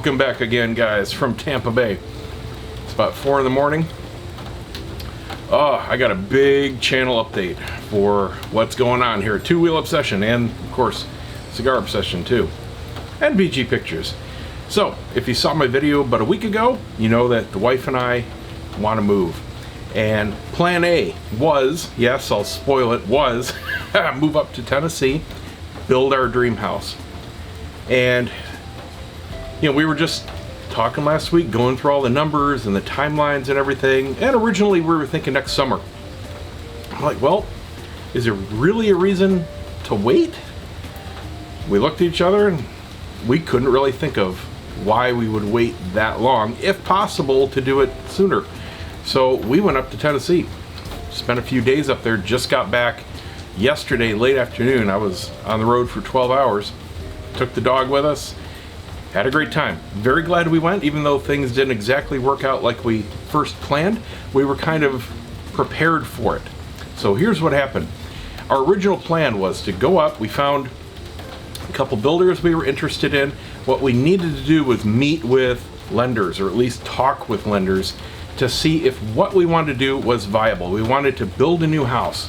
Welcome back again, guys, from Tampa Bay. It's about 4 in the morning. I got a big channel update for what's going on here at Two Wheel Obsession, and of course Cigar Obsession too, and BG Pictures. So if you saw my video about a week ago, you know that the wife and I want to move, and plan A was, yes, I'll spoil it, was move up to Tennessee, build our dream house. And you know, we were just talking last week, going through all the numbers and the timelines and everything, and originally we were thinking next summer. I'm like, well, is there really a reason to wait? We looked at each other and we couldn't really think of why we would wait that long, if possible, to do it sooner. So we went up to Tennessee, spent a few days up there, just got back yesterday late afternoon. I was on the road for 12 hours, took the dog with us, had a great time. Very glad we went, even though things didn't exactly work out like we first planned. We were kind of prepared for it. So here's what happened. Our original plan was to go up. We found a couple builders we were interested in. What we needed to do was meet with lenders, or at least talk with lenders, to see if what we wanted to do was viable. We wanted to build a new house,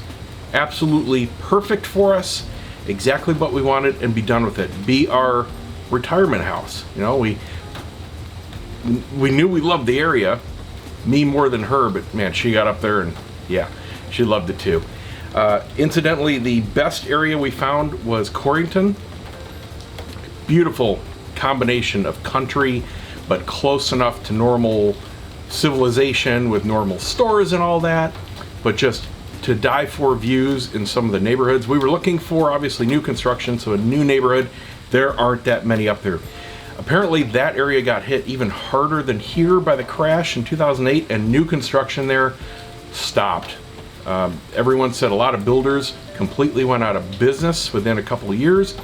absolutely perfect for us, exactly what we wanted, and be done with it. Be our retirement house. You know, we knew we loved the area, me more than her, but man, she got up there and yeah, she loved it too. Incidentally, the best area we found was Corrington. Beautiful combination of country, but close enough to normal civilization with normal stores and all that, but just to die for views in some of the neighborhoods. We were looking for obviously new construction, so a new neighborhood. There aren't that many up there. Apparently that area got hit even harder than here by the crash in 2008, and new construction there stopped. Everyone said a lot of builders completely went out of business within a couple of years,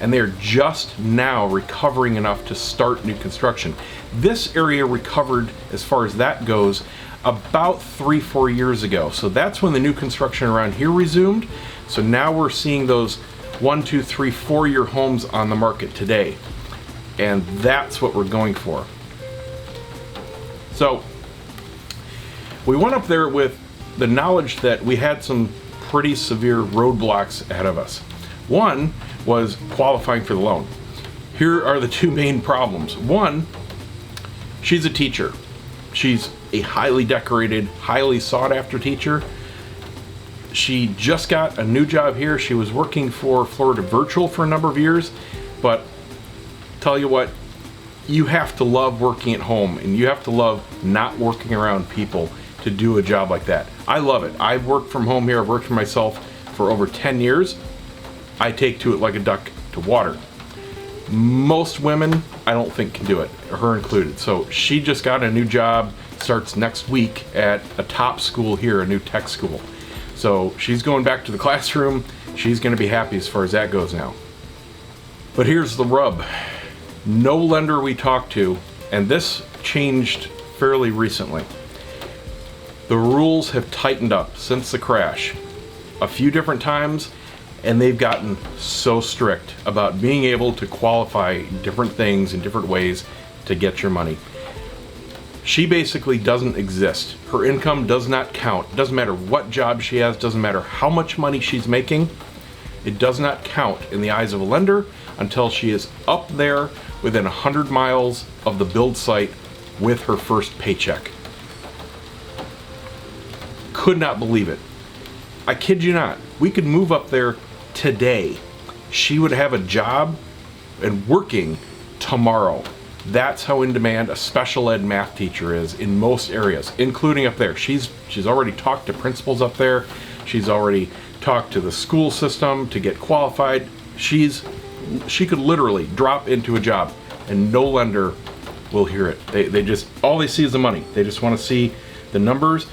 and they're just now recovering enough to start new construction. This area recovered, as far as that goes, about 3-4 years ago. So that's when the new construction around here resumed. So now we're seeing those 1, 2, 3, 4-year homes on the market today. And that's what we're going for. So we went up there with the knowledge that we had some pretty severe roadblocks ahead of us. One was qualifying for the loan. Here are the two main problems. One, she's a teacher. She's a highly decorated, highly sought after teacher. She just got a new job here. She was working for Florida Virtual for a number of years, but tell you what, you have to love working at home, and you have to love not working around people to do a job like that. I love it. I've worked from home here. I've worked for myself for over 10 years. I take to it like a duck to water. Most women, I don't think, can do it, her included. So she just got a new job, starts next week at a top school here, a new tech school. So she's going back to the classroom. She's going to be happy as far as that goes now. But here's the rub. No lender we talked to, and this changed fairly recently. The rules have tightened up since the crash a few different times, and they've gotten so strict about being able to qualify different things in different ways to get your money. She basically doesn't exist. Her income does not count. Doesn't matter what job she has, doesn't matter how much money she's making. It does not count in the eyes of a lender until she is up there within 100 miles of the build site with her first paycheck. Could not believe it. I kid you not. We could move up there today. She would have a job and working tomorrow. That's how in demand a special ed math teacher is in most areas, including up there. She's already talked to principals up there. She's already talked to the school system to get qualified. She could literally drop into a job and no lender will hear it. They just, all they see is the money. They just want to see the numbers.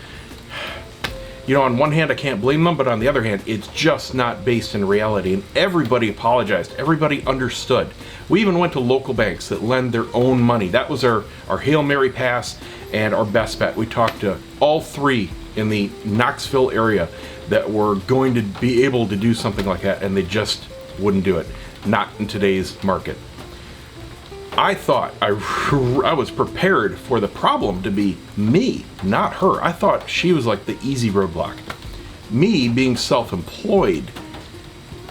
You know, on one hand, I can't blame them, but on the other hand, it's just not based in reality. And everybody apologized. Everybody understood. We even went to local banks that lend their own money. That was our Hail Mary pass and our best bet. We talked to all three in the Knoxville area that were going to be able to do something like that, and they just wouldn't do it. Not in today's market. I thought I was prepared for the problem to be me, not her. I thought she was like the easy roadblock. Me being self-employed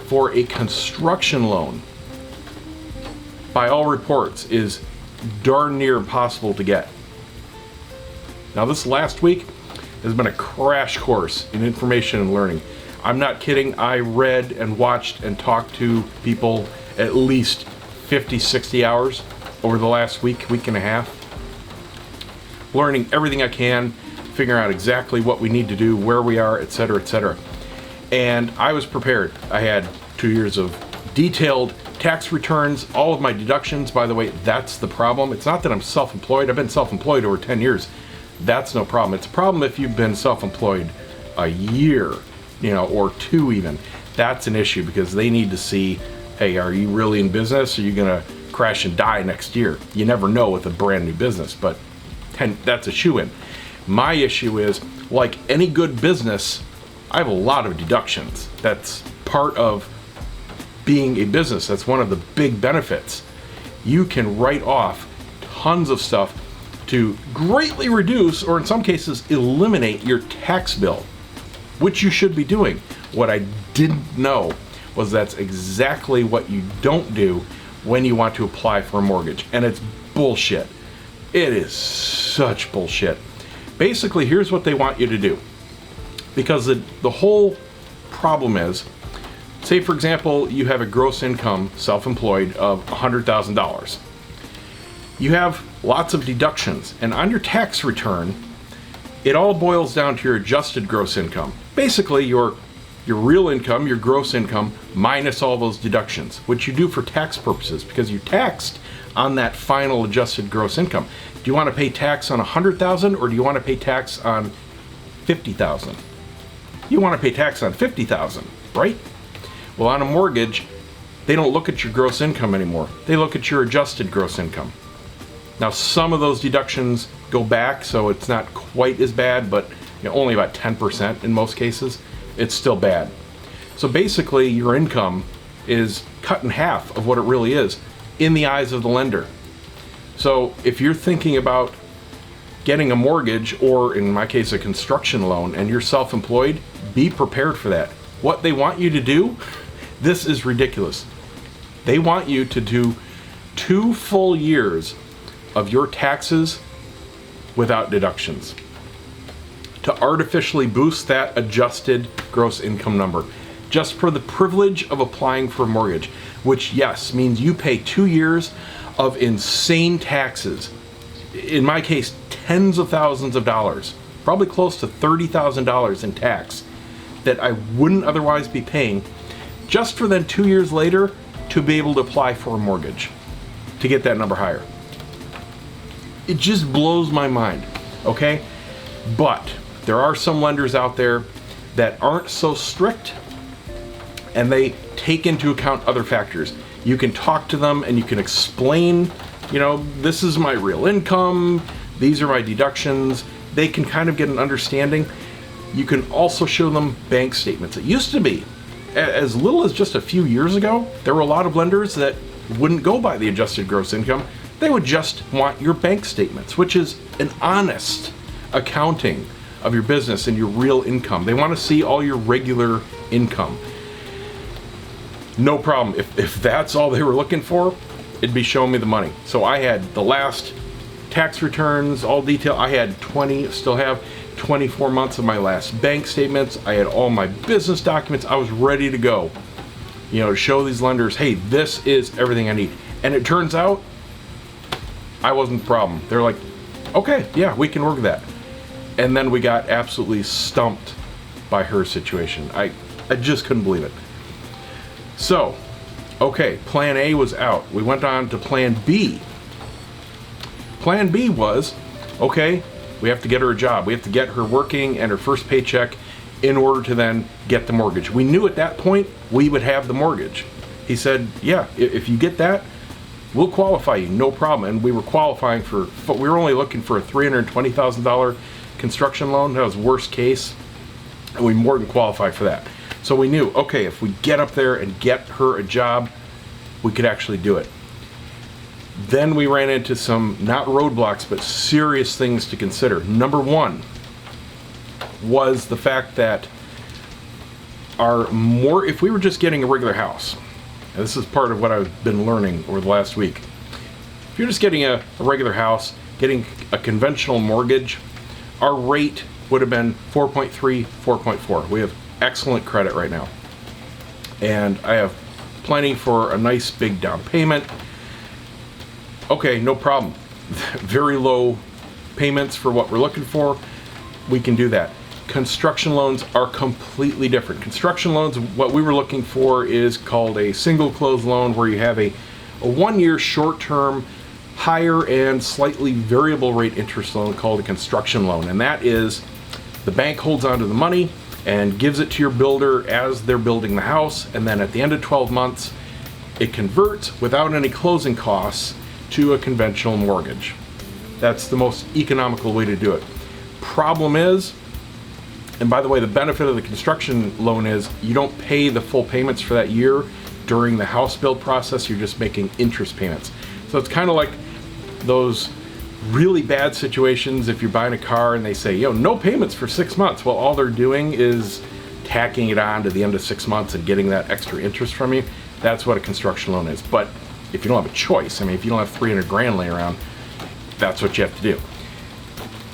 for a construction loan, by all reports, is darn near impossible to get. Now, this last week has been a crash course in information and learning. I'm not kidding. I read and watched and talked to people at least 50, 60 hours over the last week and a half, learning everything I can, figuring out exactly what we need to do, where we are, etc., etc. And I was prepared. I had 2 years of detailed tax returns, all of my deductions. By the way, that's the problem. It's not that I'm self-employed. I've been self-employed over 10 years. That's no problem. It's a problem if you've been self-employed a year, or 2 even. That's an issue because they need to see, hey, are you really in business? Or are you going to crash and die next year? You never know with a brand new business, but that's a shoo-in. My issue is, like any good business, I have a lot of deductions. That's part of being a business. That's one of the big benefits. You can write off tons of stuff to greatly reduce, or in some cases, eliminate your tax bill, which you should be doing. What I didn't know was that's exactly what you don't do when you want to apply for a mortgage. And it's bullshit. It is such bullshit. Basically, here's what they want you to do. Because the whole problem is, say for example, you have a gross income, self-employed, of $100,000. You have lots of deductions, and on your tax return, it all boils down to your adjusted gross income. Basically, your real income, your gross income, minus all those deductions, which you do for tax purposes, because you're taxed on that final adjusted gross income. Do you want to pay tax on $100,000 or do you want to pay tax on $50,000? You want to pay tax on $50,000, right? Well, on a mortgage, they don't look at your gross income anymore. They look at your adjusted gross income. Now, some of those deductions go back, so it's not quite as bad, but only about 10% in most cases. It's still bad. So basically, your income is cut in half of what it really is in the eyes of the lender. So if you're thinking about getting a mortgage, or in my case, a construction loan, and you're self-employed, be prepared for that. What they want you to do, this is ridiculous. They want you to do 2 full years of your taxes without deductions, to artificially boost that adjusted gross income number, just for the privilege of applying for a mortgage, which, yes, means you pay 2 years of insane taxes. In my case, tens of thousands of dollars, probably close to $30,000 in tax that I wouldn't otherwise be paying, just for then 2 years later to be able to apply for a mortgage, to get that number higher. It just blows my mind, okay? But there are some lenders out there that aren't so strict, and they take into account other factors. You can talk to them and you can explain, this is my real income, these are my deductions. They can kind of get an understanding. You can also show them bank statements. It used to be, as little as just a few years ago, there were a lot of lenders that wouldn't go by the adjusted gross income. They would just want your bank statements, which is an honest accounting of your business and your real income. They want to see all your regular income. No problem. If that's all they were looking for, it'd be showing me the money. So I had the last tax returns, all detailed. I had still have 24 months of my last bank statements. I had all my business documents. I was ready to go, to show these lenders, hey, this is everything I need. And it turns out I wasn't the problem. They're like, okay, yeah, we can work with that. And then we got absolutely stumped by her situation. I just couldn't believe it. So, okay, plan A was out. We went on to plan B. Plan B was, okay, we have to get her a job. We have to get her working and her first paycheck in order to then get the mortgage. We knew at that point we would have the mortgage. He said, yeah, if you get that, we'll qualify you, no problem. And we were qualifying we were only looking for a $320,000 construction loan. That was worst case, and we more than qualified for that. So we knew, okay, if we get up there and get her a job, we could actually do it. Then we ran into some, not roadblocks, but serious things to consider. Number one was the fact that if we were just getting a regular house, and this is part of what I've been learning over the last week. If you're just getting a regular house, getting a conventional mortgage, our rate would have been 4.3, 4.4. We have excellent credit right now. And I have plenty for a nice big down payment. Okay, no problem. Very low payments for what we're looking for. We can do that. Construction loans are completely different. Construction loans, what we were looking for is called a single close loan, where you have a 1 year short term, higher and slightly variable rate interest loan called a construction loan. And that is, the bank holds onto the money and gives it to your builder as they're building the house, and then at the end of 12 months, it converts without any closing costs to a conventional mortgage. That's the most economical way to do it. Problem is, and by the way, the benefit of the construction loan is you don't pay the full payments for that year during the house build process. You're just making interest payments. So it's kind of like those really bad situations if you're buying a car and they say, yo, no payments for 6 months. Well, all they're doing is tacking it on to the end of 6 months and getting that extra interest from you. That's what a construction loan is. But if you don't have a choice, I mean, if you don't have 300 grand laying around, that's what you have to do.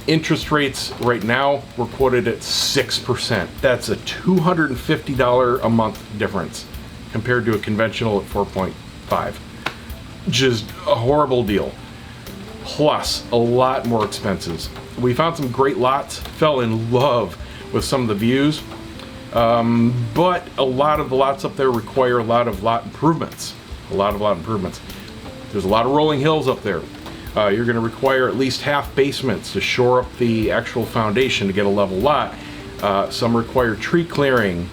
Interest rates right now, we're quoted at 6%. That's a $250 a month difference compared to a conventional at 4.5. Just a horrible deal. Plus a lot more expenses. We found some great lots, fell in love with some of the views, but a lot of the lots up there require a lot of lot improvements. There's a lot of rolling hills up there. You're going to require at least half basements to shore up the actual foundation to get a level lot. Some require tree clearing.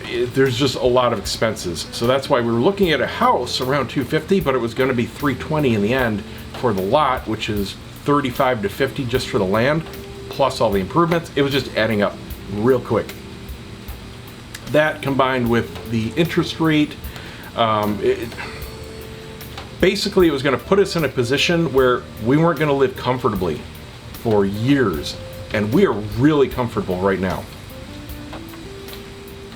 There's just a lot of expenses. So that's why we were looking at a house around 250, but it was going to be 320 in the end for the lot, which is 35 to 50 just for the land, plus all the improvements. It was just adding up real quick. That combined with the interest rate, basically it was going to put us in a position where we weren't going to live comfortably for years, and we are really comfortable right now.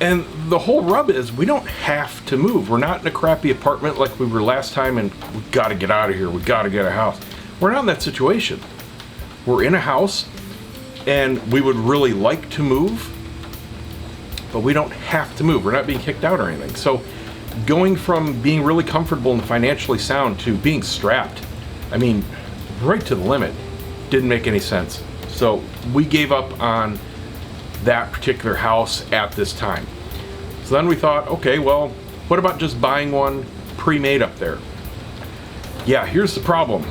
And the whole rub is we don't have to move. We're not in a crappy apartment like we were last time and we got to get out of here, we got to get a house. We're not in that situation. We're in a house and we would really like to move, but we don't have to move. We're not being kicked out or anything. So going from being really comfortable and financially sound to being strapped, I mean, right to the limit, didn't make any sense. So we gave up on that particular house at this time. So then we thought, okay, well, what about just buying one pre-made up there? Yeah, here's the problem.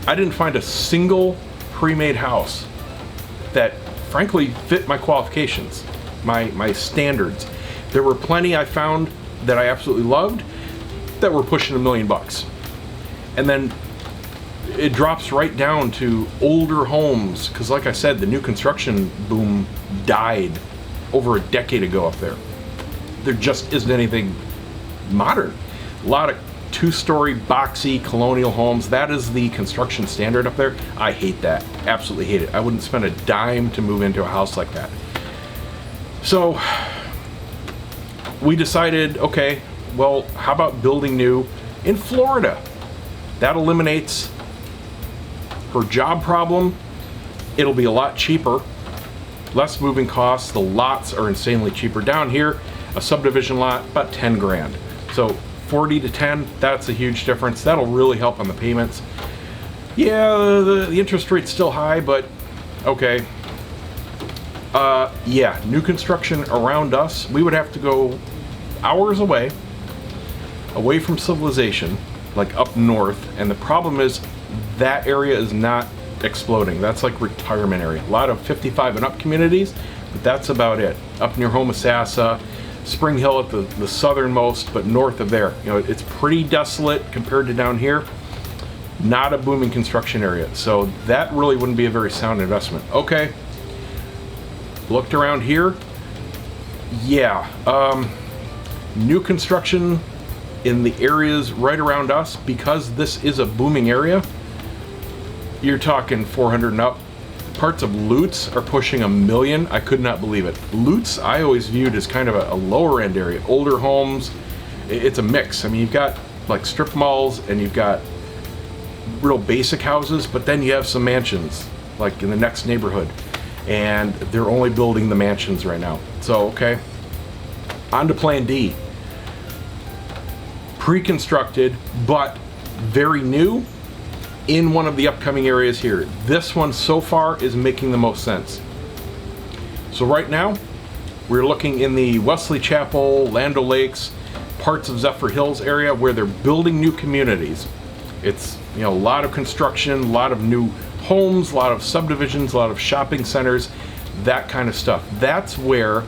I didn't find a single pre-made house that frankly fit my qualifications, my standards. There were plenty I found that I absolutely loved that were pushing $1 million. And then it drops right down to older homes, because like I said, the new construction boom died over a decade ago up there. There just isn't anything modern. A lot of two-story boxy colonial homes. That is the construction standard up there. I hate that. Absolutely hate it. I wouldn't spend a dime to move into a house like that. So we decided, okay, well, how about building new in Florida? That eliminates her job problem. It'll be a lot cheaper, less moving costs. The lots are insanely cheaper. Down here, a subdivision lot, about 10 grand. So 40 to 10, that's a huge difference. That'll really help on the payments. Yeah, the interest rate's still high, but okay. Yeah, new construction around us, we would have to go hours away from civilization, like up north, and the problem is that area is not exploding. That's like retirement area. A lot of 55 and up communities, but that's about it. Up near Homosassa, Spring Hill at the southernmost, but north of there, you know, it's pretty desolate compared to down here. Not a booming construction area, so that really wouldn't be a very sound investment. Okay, looked around here. Yeah, new construction in the areas right around us, because this is a booming area, you're talking 400 and up. Parts of Lutz are pushing $1 million. I could not believe it. Lutz, I always viewed as kind of a lower end area, older homes. It's a mix. I mean, you've got like strip malls and you've got real basic houses, but then you have some mansions like in the next neighborhood, and they're only building the mansions right now. So, okay, on to plan D. Pre-constructed, but very new, in one of the upcoming areas here. This one so far is making the most sense. So right now, we're looking in the Wesley Chapel, Land O'Lakes, parts of Zephyr Hills area where they're building new communities. It's, you know, a lot of construction, a lot of new homes, a lot of subdivisions, a lot of shopping centers, that kind of stuff. That's where,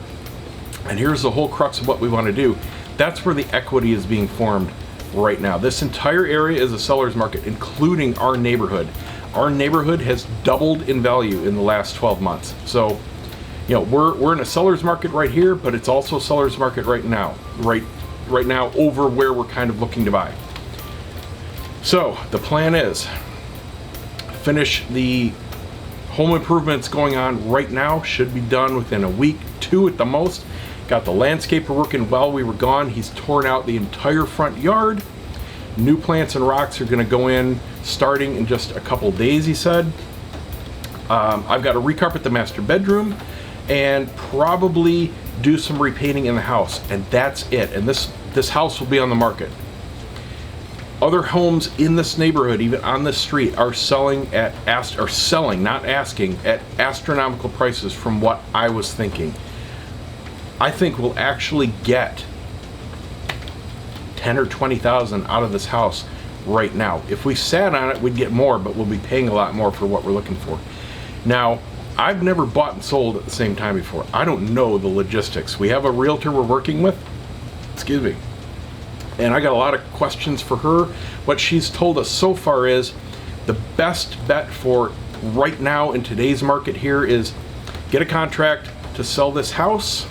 and here's the whole crux of what we want to do, that's where the equity is being formed right now. This entire area is a seller's market, including our neighborhood. Our neighborhood has doubled in value in the last 12 months. So, you know, we're in a seller's market right here, but it's also a seller's market right now, right now over where we're kind of looking to buy. So the plan is finish the home improvements going on right now. Should be done within a week, 2 at the most. Got the landscaper working while we were gone. He's torn out the entire front yard. New plants and rocks are going to go in starting in just a couple days, he said. I've got to recarpet the master bedroom and probably do some repainting in the house, and that's it. And this house will be on the market. Other homes in this neighborhood, even on this street, are selling at not asking, at astronomical prices from what I was thinking. I think we'll actually get 10 or 20,000 out of this house right now. If we sat on it, we'd get more, but we'll be paying a lot more for what we're looking for. Now, I've never bought and sold at the same time before. I don't know the logistics. We have a realtor we're working with, and I got a lot of questions for her. What she's told us so far is the best bet for right now in today's market here is get a contract to sell this house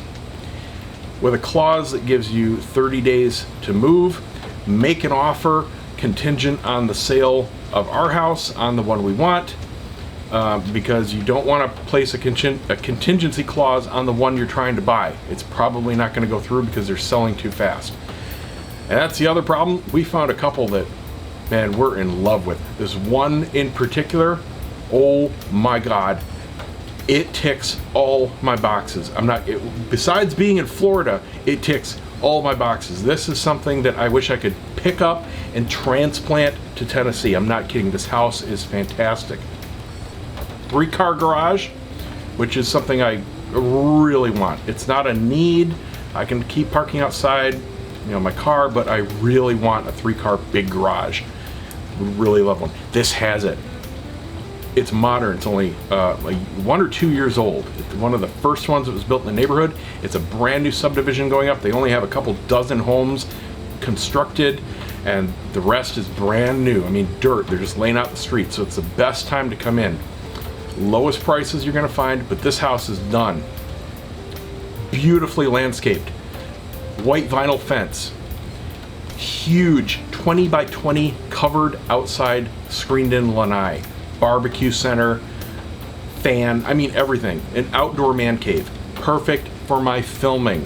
with a clause that gives you 30 days to move, make an offer contingent on the sale of our house on the one we want, because you don't want to place a contingency clause on the one you're trying to buy. It's probably not going to go through because they're selling too fast. And that's the other problem. We found a couple that, man, we're in love with. There's one in particular, oh my God, it ticks all my boxes. Besides being in Florida, it ticks all my boxes. This is something that I wish I could pick up and transplant to Tennessee. I'm not kidding. This house is fantastic. 3-car garage, which is something I really want. It's not a need. I can keep parking outside, you know, my car, but I really want a 3-car big garage. Really love one. This has it. It's modern. It's only like 1 or 2 years old. It's one of the first ones that was built in the neighborhood. It's a brand new subdivision going up. They only have a couple dozen homes constructed, and the rest is brand new. I mean, dirt. They're just laying out the street. So it's the best time to come in. Lowest prices you're going to find, but this house is done. Beautifully landscaped. White vinyl fence. Huge 20 by 20 covered outside screened in lanai. Barbecue center, fan, I mean everything. An outdoor man cave, perfect for my filming.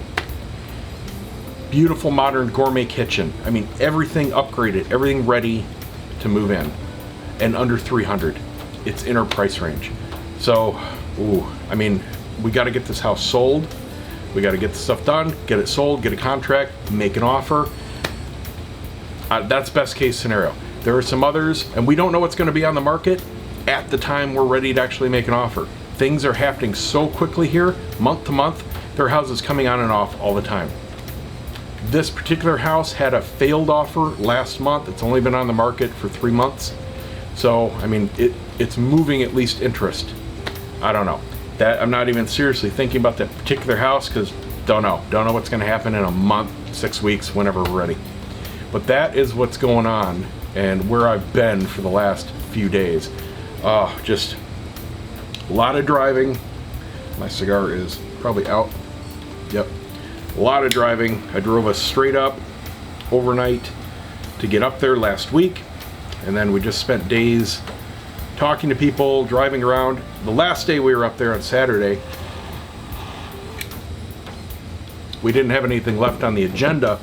Beautiful modern gourmet kitchen. I mean everything upgraded, everything ready to move in, and under 300. It's in our price range. So, I mean, we got to get this house sold. We got to get the stuff done, get it sold, get a contract, make an offer. That's best case scenario. There are some others, and we don't know what's going to be on the market at the time we're ready to actually make an offer. Things are happening so quickly here, month to month. There are houses coming on and off all the time. This particular house had a failed offer last month. It's only been on the market for 3 months. So, I mean, it's moving at least interest. I don't know. That I'm not even seriously thinking about that particular house because don't know what's going to happen in a month, 6 weeks, whenever we're ready. But that is what's going on and where I've been for the last few days. Just a lot of driving. My cigar is probably out. Yep. A lot of driving. I drove us straight up overnight to get up there last week, and then we just spent days talking to people, driving around. The last day we were up there on Saturday, we didn't have anything left on the agenda,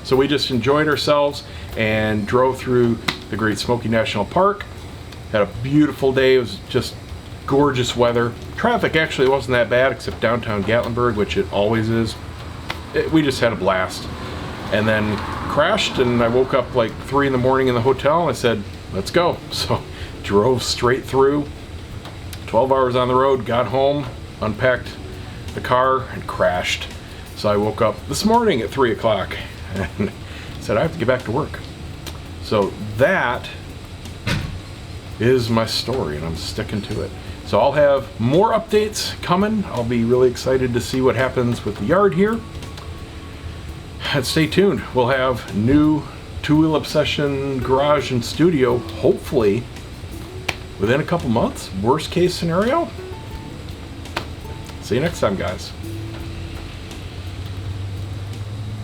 so we just enjoyed ourselves and drove through the Great Smoky National Park. Had a beautiful day. It was just gorgeous weather. Traffic actually wasn't that bad, except downtown Gatlinburg, which it always is. We just had a blast. And then crashed, and I woke up like 3 in the morning in the hotel, and I said, let's go. So drove straight through, 12 hours on the road, got home, unpacked the car, and crashed. So I woke up this morning at 3 o'clock and said, I have to get back to work. So that is my story, and I'm sticking to it. So I'll have more updates coming. I'll be really excited to see what happens with the yard here. And stay tuned. We'll have new Two-Wheel Obsession garage and studio, hopefully within a couple months. Worst case scenario. See you next time, guys.